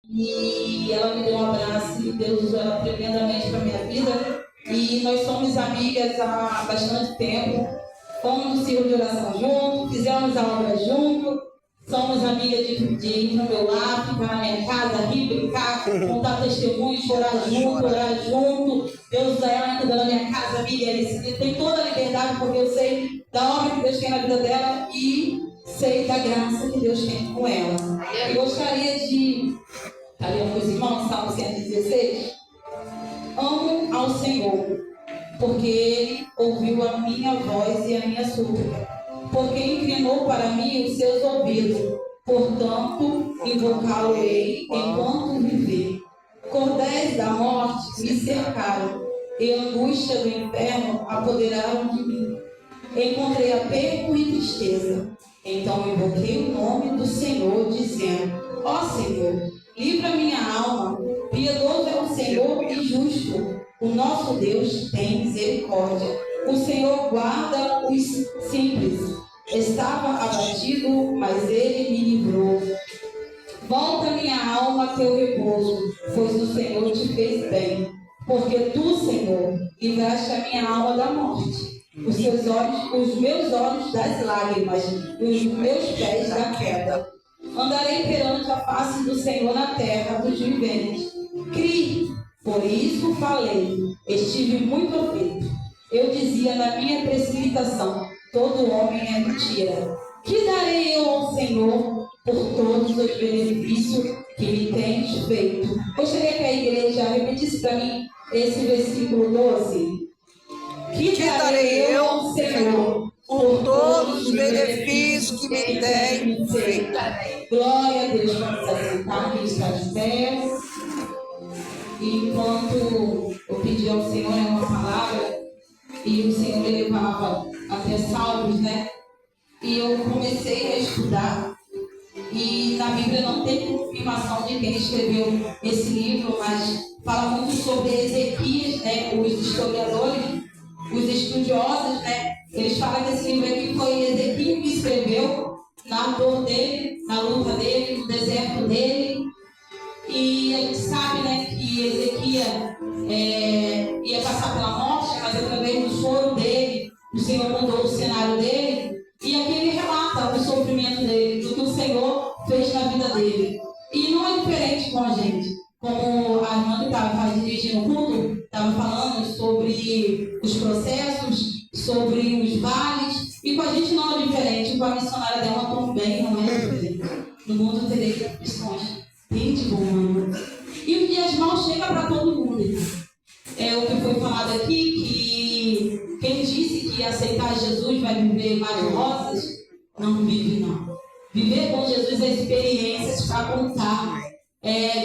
E ela me deu um abraço e Deus usou ela tremendamente para minha vida. E nós somos amigas há bastante tempo. Fomos no círculo de oração junto, fizemos a obra junto. Somos amigas de ir no meu lar, ficar na minha casa, rir, brincar, contar testemunhos, chorar junto, orar junto. Deus usa ela ainda na minha casa, Miriam. Tem toda a liberdade, porque eu sei da obra que Deus tem na vida dela e sei da graça que Deus tem com ela. Eu gostaria de ler com os irmãos, Salmo 116. Amo ao Senhor, porque Ele ouviu a minha voz e a minha súplica. Porque inclinou para mim os seus ouvidos, portanto, invocá-lo-ei enquanto viver. Cordéis da morte me cercaram, e a angústia do inferno apoderaram de mim. Encontrei aperto e tristeza. Então invoquei o nome do Senhor, dizendo: ó Senhor, livra minha alma. Piedoso é o Senhor e justo. O nosso Deus tem misericórdia. O Senhor guarda os simples. Estava abatido, mas Ele me livrou. Volta minha alma a teu repouso, pois o Senhor te fez bem. Porque tu, Senhor, livraste a minha alma da morte. Os meus olhos das lágrimas, e os meus pés da queda. Andarei perante a face do Senhor na terra dos viventes. Criei, por isso falei, estive muito aflito. Eu dizia na minha precipitação: todo homem é mentira. Que darei eu ao Senhor por todos os benefícios que me tens feito? Gostaria que a igreja repetisse para mim esse versículo 12. Que darei eu ao Senhor por todos os benefícios que me tens feito? Glória a Deus. Vamos assentar, quem está de pé. E enquanto eu pedi ao Senhor uma palavra, e o Senhor me levava até Salmos, né? E eu comecei a estudar. E na Bíblia não tem confirmação de quem escreveu esse livro, mas fala muito sobre Ezequias, né? Os historiadores, os estudiosos, né? Eles falam que esse livro aqui foi Ezequias que escreveu na dor dele, na luta dele, no deserto dele. E a gente sabe, né, que Ezequias ia passar pela morte, mas através do choro dele, o Senhor mudou o cenário dele. E aqui ele relata o sofrimento dele, do que o Senhor fez na vida dele. E não é diferente com a gente. Como a irmã que estava dirigindo o culto, estava falando sobre os processos, sobre os vales. E com a gente não é diferente. Com a missionária dela também não é diferente. No mundo tereis aflições. Tem de bom ânimo. E os dias maus chegam para todo mundo. É o que foi falado aqui, que quem disse que aceitar Jesus vai viver mar de rosas, não vive não. Viver com Jesus é experiências para contar,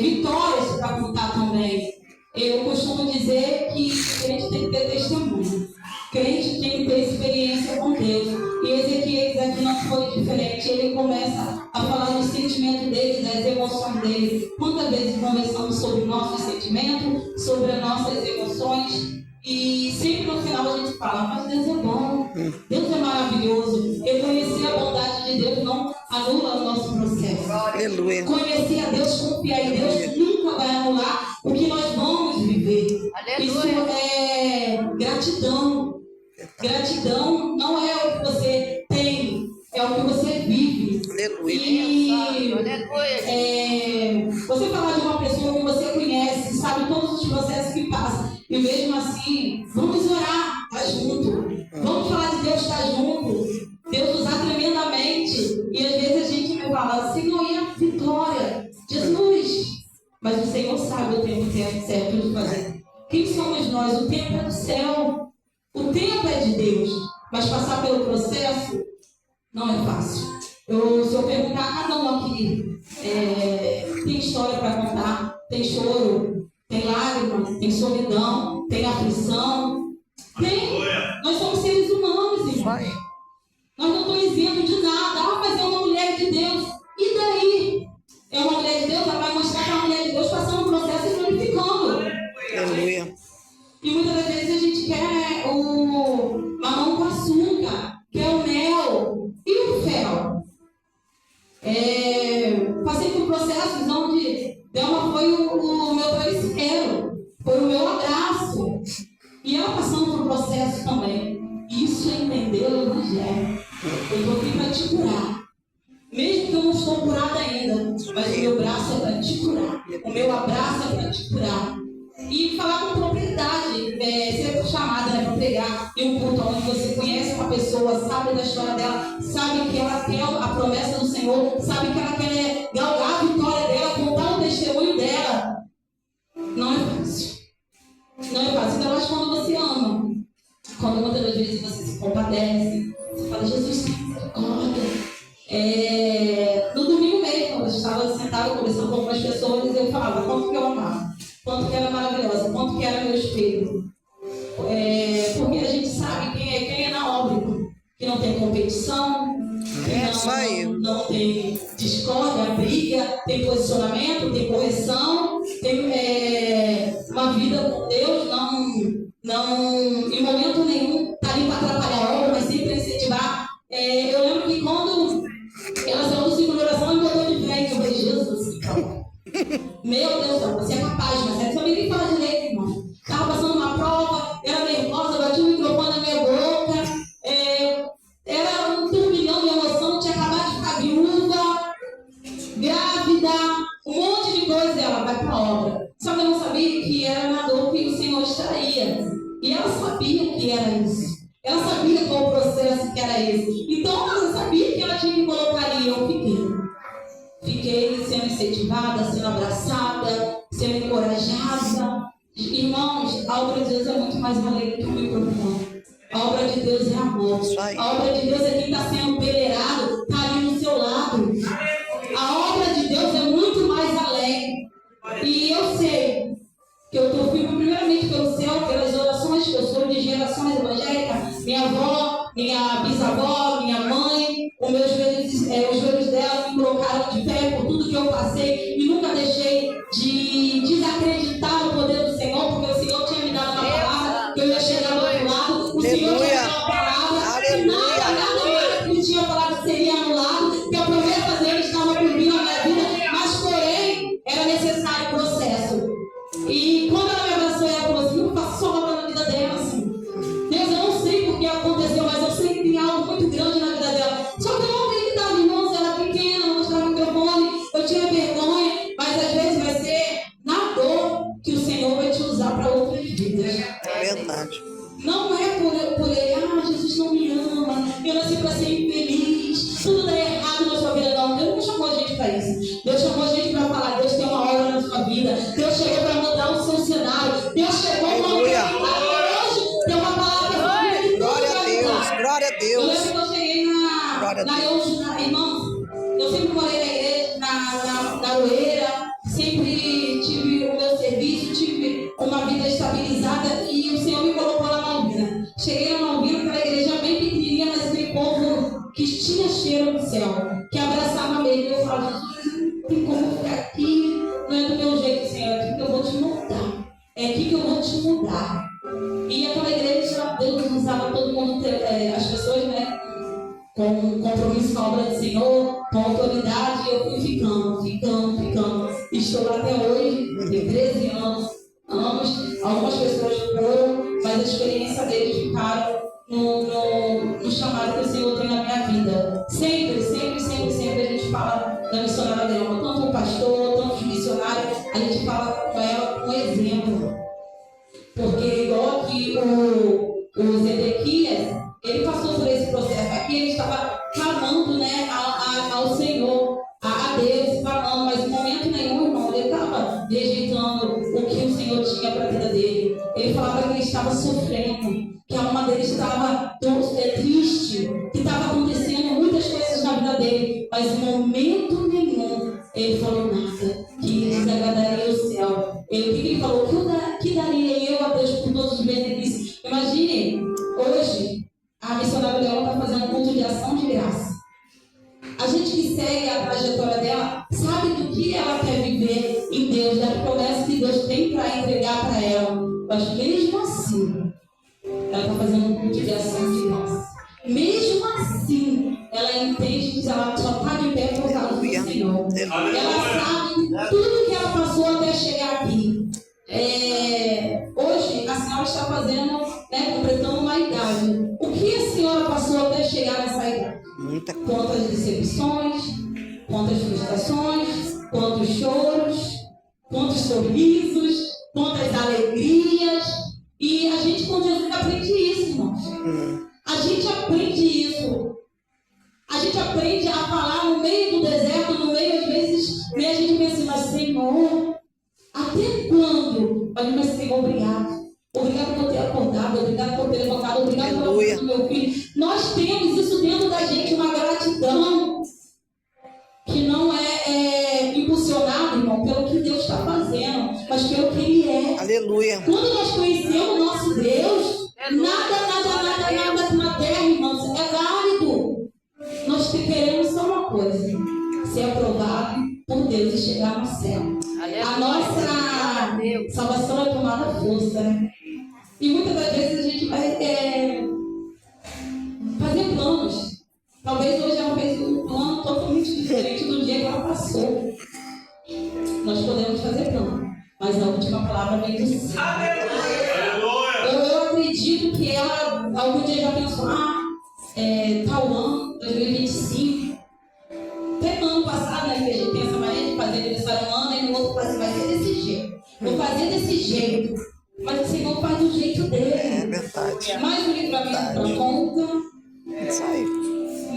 vitórias para contar também. Eu costumo dizer que crente tem que ter testemunho, crente tem que ter experiência com Deus. E Ezequias aqui não foi diferente. Ele começa a falar dos sentimentos dele, das emoções dele. Quantas vezes conversamos sobre nossos sentimentos, sobre as nossas emoções, e sempre no final a gente fala: mas Deus é bom, Deus é maravilhoso. Eu conheci a bondade de Deus, não anula o nosso processo. Aleluia. Conhecer a Deus, confiar em Deus, nunca vai anular o que nós vamos viver. Aleluia. Isso é gratidão. Gratidão não é o que você tem, é o que você vive. Aleluia. E você falar de uma pessoa que você conhece, sabe todos os processos que passa, e mesmo assim, vamos orar, tá junto. Vamos falar de Deus, tá junto. Deus usar tremendamente. E às vezes a gente me fala: Senhor, e a vitória? Jesus. Mas o Senhor sabe o tempo certo de fazer. Quem somos nós? O tempo é do céu. O tempo é de Deus, mas passar pelo processo não é fácil. Se eu perguntar a cada um aqui, tem história para contar, tem choro, tem lágrimas, tem solidão, tem aflição. Tem. Nós somos seres humanos, irmãos. Nós não estamos isentos de nada. Mas é uma mulher de Deus. E daí? É uma mulher de Deus, ela vai mostrar que é uma mulher de Deus passando um processo e glorificando. Aleluia. E muitas das vezes a gente quer o mamão com açúcar, quer o mel e o fel. Passei por processos onde deu uma foi o meu travesseiro, foi o meu abraço. E ela passando por um processo também. Isso é entender o Evangelho. Eu estou aqui para te curar. Mesmo que eu não estou curada ainda, mas o meu braço é para te curar. O meu abraço é para te curar. E falar com propriedade, ser chamada, né, para pregar em um culto onde você conhece uma pessoa, sabe da história dela, sabe que ela quer a promessa do Senhor, sabe que ela quer galgar a vitória dela, contar o testemunho dela. Não é fácil. Não é fácil. Então, eu acho que quando você ama, quando muitas das vezes você se compadece, você fala, Jesus, tem misericórdia. No domingo mesmo, eu estava sentada conversando com algumas pessoas e eu falava quanto que eu amava, quanto que era maravilhosa, quanto que era meu espelho. Porque a gente sabe quem é na obra, que não tem competição, que não tem discórdia, briga, tem posicionamento, tem correção, tem uma vida com Deus, não em momento nenhum está ali para atrapalhar a obra, mas sempre incentivar. Eu lembro que quando ela saiu do ciclo de oração e botou de frente, eu falei, Jesus, então, meu Deus do céu, você é capaz, mas você também nem fala direito, irmão. Estava passando uma prova, era nervosa, bati o microfone na minha boca, era um turbilhão de emoção, tinha acabado de ficar viúva, grávida, um monte de coisa, ela vai para a obra. Só que eu não sabia que era na dor que o Senhor extraía. E ela sabia que era isso. Ela sabia qual o processo que era esse. Então ela sabia que ela tinha que colocar ali. Eu fiquei sendo incentivada, sendo abraçada, sendo encorajada. Irmãos, a obra de Deus é muito mais além do que o microfone. A obra de Deus é amor. A obra de Deus é quem está sendo peleirado, está ali do seu lado. A obra de Deus é muito mais além. E eu sei que eu estou firme primeiramente pelo céu, pelas orações que eu sou de gerações evangélicas. Minha avó, minha bisavó, minha mãe, os joelhos dela me colocaram de pé por tudo que eu passei e nunca deixei de desacreditar no poder do Senhor, porque o Senhor tinha me dado uma palavra que eu ia chegar do outro lado. O Senhor tinha me dado uma palavra e nada que ele tinha falado seria anulado, que a promessa dele estava por vir na minha vida, mas porém era necessário o processo. E quando ela me abraçou, ela falou assim, não faço só obra na vida dela, assim. Deus, eu não sei porque aconteceu, mas eu sei que tem algo muito grande na vida dela. Só que eu não acreditava, irmãos, ela era pequena, não mostrava o microfone, eu tinha vergonha, mas às vezes vai ser na dor que o Senhor vai te usar para outras vidas. É verdade. Não é por ele, Jesus não me ama, eu nasci para ser infeliz, tudo dá errado na sua vida. Não, Deus não chamou a gente para isso. Deus chamou a gente para falar, Deus tem uma obra na sua vida. Deus chegou para mudar o seu cenário. Deus chegou para hoje tem uma palavra. Glória a Deus, glória a Deus. Eu lembro que eu cheguei na irmãos, eu sempre morei na igreja, na Aroeira, sempre tive o meu serviço, tive uma vida estabilizada e o Senhor me colocou lá na Albina. Cheguei na Albina, aquela igreja bem pequenininha, mas aquele povo que tinha cheiro do céu, que abraçava mesmo. Eu falava, Jesus, não tem como ficar aqui, não é do meu jeito, Senhor, é aqui que eu vou te mudar. É aqui que eu vou te mudar. E aquela igreja, Deus usava todo mundo, as pessoas, né, com compromisso com a obra do Senhor, com autoridade, eu fui ficando. Estou lá até hoje, tenho 13 anos, algumas pessoas foram, mas a experiência deles ficaram no chamado que o Senhor tem na minha vida. Sempre a gente fala da missionária Delma, tanto o pastor, tanto os missionários, a gente fala com ela com exemplo. Porque igual aqui o Zedequias, ele passou por esse processo. Aqui ele estava clamando, né, ao Senhor, a Deus, clamando, mas em momento nenhum, irmão, ele estava rejeitando o que o Senhor tinha para a vida dele. Ele falava que ele estava sofrendo, que a alma dele estava triste, que estava acontecendo muitas coisas na vida dele, mas em momento nenhum ele falou nada, que desagradaria o céu. O que ele falou? Que daria eu a Deus por todos os benefícios? Imagine, hoje, a missionária dela está fazendo um culto de ação de graça. A gente que segue a trajetória dela sabe do que ela quer viver em Deus, da promessa que Deus tem para entregar para ela. Mas mesmo assim, ela está fazendo um culto de ação de graça. Mesmo assim, ela entende que ela só está de pé por causa do Senhor. Ela sabe que tudo que ela passou até quantas decepções, quantas frustrações, quantos choros, quantos sorrisos, quantas alegrias. E a gente com Jesus aprende isso, irmãos. A gente aprende isso. A gente aprende a falar no meio do deserto, no meio, às vezes, a gente pensa, mas Senhor, até quando? Mas Senhor, obrigado. Obrigado por ter acordado, obrigado por ter levantado, obrigado pela vida do meu filho. Nós temos isso dentro da gente, uma gratidão que não é impulsionada, irmão, pelo que Deus está fazendo, mas pelo que Ele é. Aleluia. Quando nós conhecemos o nosso Deus, nada na terra, irmãos, é válido. Nós queremos só uma coisa: ser aprovado por Deus e chegar no céu. A nossa salvação é tomada força, né? E muitas das vezes a gente vai fazer planos. Talvez hoje ela fez um plano totalmente diferente do dia que ela passou. Nós podemos fazer plano, mas a última palavra vem do céu. Eu acredito que ela algum dia já pensou, tal ano, 2025. Até no ano passado, né, que a gente tem essa mania de fazer aniversário um ano e no outro vai ser desse jeito. Vou fazer desse jeito. Mas o Senhor faz do jeito dele. É verdade. Mais um livramento para conta. Isso aí.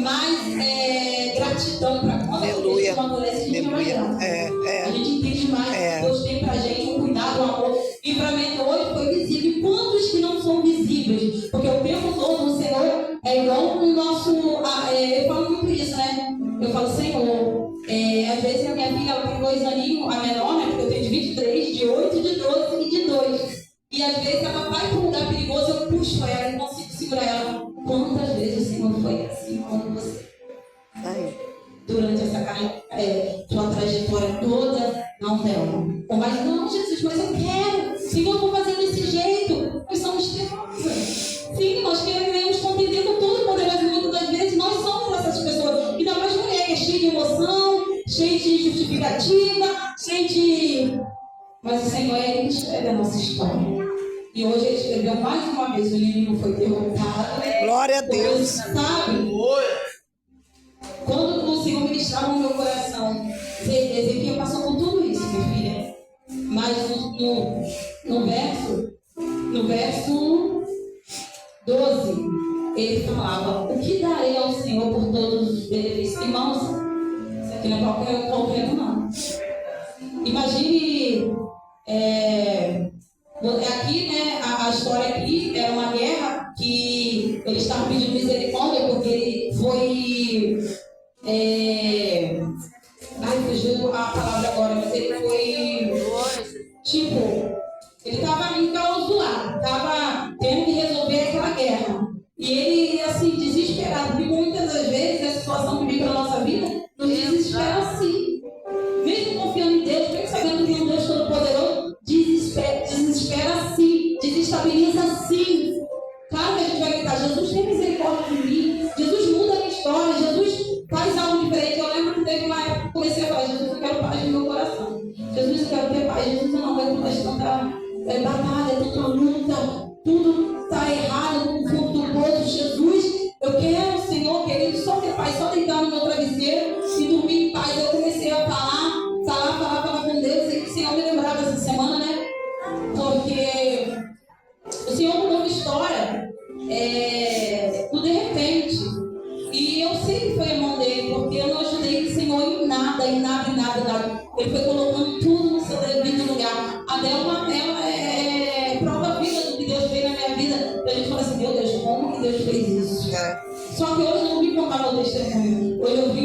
Mais gratidão para conta. Aleluia. A gente Aleluia. A gente entende mais que Deus tem para a gente um cuidado, um amor. Livramento hoje foi visível. E quantos que não são visíveis? Porque o tempo todo o Senhor é igual o nosso. Eu falo muito isso, né? Eu falo, Senhor, às vezes a minha filha ela tem 2 aninhos, a menor, né? Porque eu tenho de 23, de 8, de 12 e de 2. E às vezes ela vai para um lugar perigoso, eu puxo ela e não consigo segurar ela. Quantas vezes o Senhor foi assim com você? Durante essa tua trajetória toda, não, Thelma. Mas não, Jesus, mas eu quero. Senhor, eu vou fazer desse jeito. Nós somos teimosas. Sim, nós queremos compreender com todo poderoso e muitas das vezes nós somos essas pessoas. Ainda mais mulher, que é cheia de emoção, cheia de justificativa, cheia de... Mas o Senhor, Ele escreve a nossa história. E hoje Ele escreveu mais uma vez, o inimigo foi derrotado. Glória a Deus. Sabe? Quando o Senhor ministrava no meu coração, Ezequiel passou por tudo isso, minha filha. Mas no verso 12, ele falava, o que darei ao Senhor por todos os benefícios? Irmãos, isso aqui não é qualquer um, não. Imagine, aqui, né, a história aqui era uma guerra que ele estava pedindo misericórdia porque ele foi... fugiu a palavra agora, mas ele foi... ele estava enclausurado, estava tendo que resolver aquela guerra. E ele, assim, desesperado, porque muitas das vezes a situação que vem para a nossa vida nos desespera assim. Mesmo confiando em Deus, mesmo sabendo que é um Deus Todo-Poderoso, desespera assim, desestabiliza assim. Claro que a gente vai gritar, Jesus tem misericórdia de mim, Jesus muda a minha história, Jesus faz algo diferente. Eu lembro que teve uma época que comecei a falar, Jesus, eu quero paz no meu coração. Jesus, eu quero ter paz. Jesus, eu não aguento mais tanta batalha, tanta luta, tudo está errado no fundo do poço. Jesus, eu quero, Senhor, querido, só ter paz, só deitar no meu travesseiro e dormir em paz. Eu comecei a falar com Deus, e o Senhor me lembrava essa semana, né? Porque o Senhor mudou minha história de repente. E eu sempre fui a mão dele, porque eu não ajudei o Senhor em nada. Ele foi colocando tudo no seu devido lugar. A Delma, ela é prova viva do que Deus fez na minha vida. E a gente fala assim, meu Deus, como que Deus fez isso? Só que hoje eu não vim contar meu testemunho. Hoje eu vim